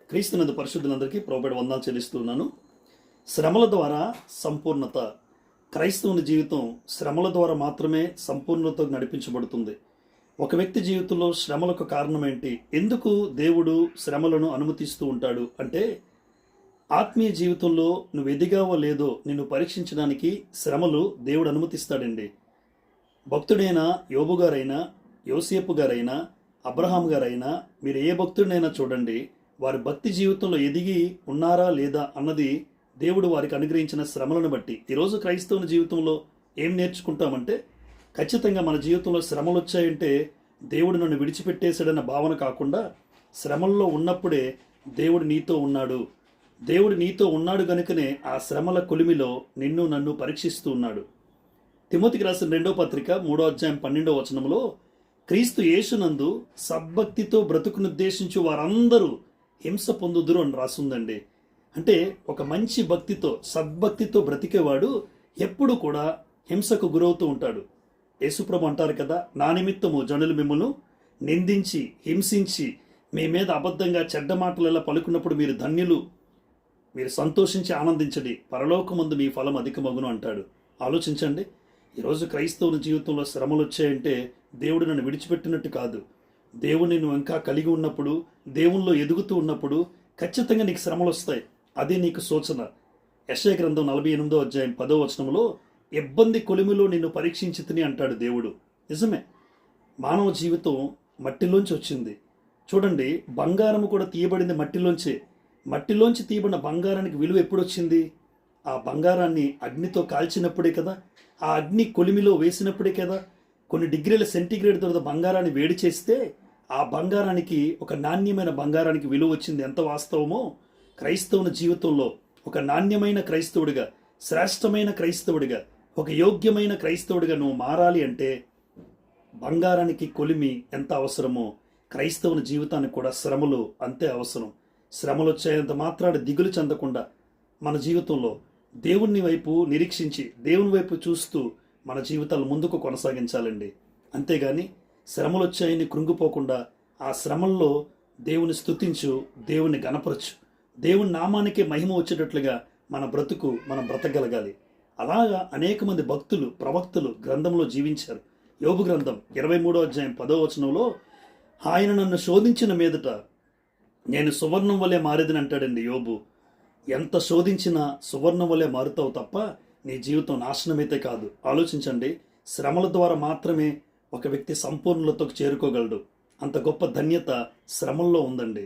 క్రీస్తునందు పరిశుద్ధులందరికీ ప్రభువుపేట వందనాలు చెల్లిస్తున్నాను. శ్రమల ద్వారా సంపూర్ణత. క్రైస్తవుని జీవితం శ్రమల ద్వారా మాత్రమే సంపూర్ణతకు నడిపించబడుతుంది. ఒక వ్యక్తి జీవితంలో శ్రమలకు కారణం ఏంటి? ఎందుకు దేవుడు శ్రమలను అనుమతిస్తూ ఉంటాడు అంటే, ఆత్మీయ జీవితంలో నువ్వు ఎదిగావో లేదో నిన్ను పరీక్షించడానికి శ్రమలు దేవుడు అనుమతిస్తాడండి. భక్తుడైన యోబు గారైనా, యోసేపు గారైనా, అబ్రహాం గారైనా, మీరు ఏ భక్తుడినైనా చూడండి, వారి భక్తి జీవితంలో ఎదిగి ఉన్నారా లేదా అన్నది దేవుడు వారికి అనుగ్రహించిన శ్రమలను బట్టి. ఈరోజు క్రైస్తవుని జీవితంలో ఏం నేర్చుకుంటామంటే, ఖచ్చితంగా మన జీవితంలో శ్రమలు వచ్చాయంటే దేవుడు నన్ను విడిచిపెట్టేశాడన్న భావన కాకుండా, శ్రమల్లో ఉన్నప్పుడే దేవుడు నీతో ఉన్నాడు, దేవుడు నీతో ఉన్నాడు గనుకనే ఆ శ్రమల కొలిమిలో నిన్ను నన్ను పరీక్షిస్తూ ఉన్నాడు. తిమోతికి రాసిన 2వ పత్రిక 3వ అధ్యాయం 12వ వచనంలో, క్రీస్తు యేసునందు సద్భక్తితో బ్రతుకునుద్దేశించు వారందరూ హింస పొందుదురు అని రాసుందండి. అంటే ఒక మంచి భక్తితో, సద్భక్తితో బ్రతికేవాడు ఎప్పుడు కూడా హింసకు గురవుతూ ఉంటాడు. యేసుప్రభు అంటారు కదా, నా నిమిత్తము జనులు మిమ్మల్ని నిందించి హింసించి మీ మీద అబద్ధంగా చెడ్డ మాటలలో పలుకున్నప్పుడు మీరు ధన్యులు, మీరు సంతోషించి ఆనందించండి, పరలోకమందు మీ ఫలం అధికమగును అంటాడు. ఆలోచించండి, ఈరోజు క్రైస్తవుని జీవితంలో శ్రమలు వచ్చాయంటే దేవుడు నన్ను విడిచిపెట్టినట్టు కాదు. దేవుడిని నువ్వు ఇంకా కలిగి ఉన్నప్పుడు, దేవునిలో ఎదుగుతూ ఉన్నప్పుడు ఖచ్చితంగా నీకు శ్రమలు వస్తాయి. అది నీకు సూచన. యెషయా గ్రంథం 48వ అధ్యాయం 10వ వచనంలో, ఇబ్బంది కొలిమిలో నిన్ను పరీక్షించితిని అంటాడు దేవుడు. నిజమే, మానవ జీవితం మట్టిలోంచి వచ్చింది. చూడండి, బంగారము కూడా తీయబడింది మట్టిలోంచే. మట్టిలోంచి తీయబడిన బంగారానికి విలువ ఎప్పుడు వచ్చింది? ఆ బంగారాన్ని అగ్నితో కాల్చినప్పుడే కదా, ఆ అగ్ని కొలిమిలో వేసినప్పుడే కదా. కొన్ని డిగ్రీల సెంటీగ్రేడ్ తర్వాత బంగారాన్ని వేడి చేస్తే ఆ బంగారానికి, ఒక నాణ్యమైన బంగారానికి విలువ వచ్చింది. ఎంత వాస్తవమో క్రైస్తవుని జీవితంలో ఒక నాణ్యమైన క్రైస్తవుడిగా, శ్రేష్టమైన క్రైస్తవుడిగా, ఒక యోగ్యమైన క్రైస్తవుడిగా నువ్వు మారాలి అంటే బంగారానికి కొలిమి ఎంత అవసరమో క్రైస్తవుని జీవితానికి కూడా శ్రమలు అంతే అవసరం. శ్రమలు వచ్చేంత మాత్రాన దిగులు చెందకుండా మన జీవితంలో దేవుని వైపు నిరీక్షించి, దేవుని వైపు చూస్తూ మన జీవితాలు ముందుకు కొనసాగించాలండి. అంతేగాని శ్రమలు వచ్చాయని కృంగిపోకుండా ఆ శ్రమల్లో దేవుని స్తుతించు, దేవుని గణపరచు, దేవుని నామానికి మహిమ వచ్చేటట్లుగా మనం బ్రతకగలగాలి. అలాగా అనేక మంది భక్తులు, ప్రవక్తలు గ్రంథంలో జీవించారు. యోబు గ్రంథం 23వ అధ్యాయం 10వ వచనంలో, ఆయన నన్ను శోధించిన మీదట నేను సువర్ణం వలె మారేదని అంటాడండి యోబు. ఎంత శోధించినా సువర్ణం వలె మారుతావు తప్ప నీ జీవితం నాశనమైతే కాదు. ఆలోచించండి, శ్రమల ద్వారా మాత్రమే ఒక వ్యక్తి సంపూర్ణతకు చేరుకోగలడు. అంత గొప్ప ధన్యత శ్రమల్లో ఉందండి.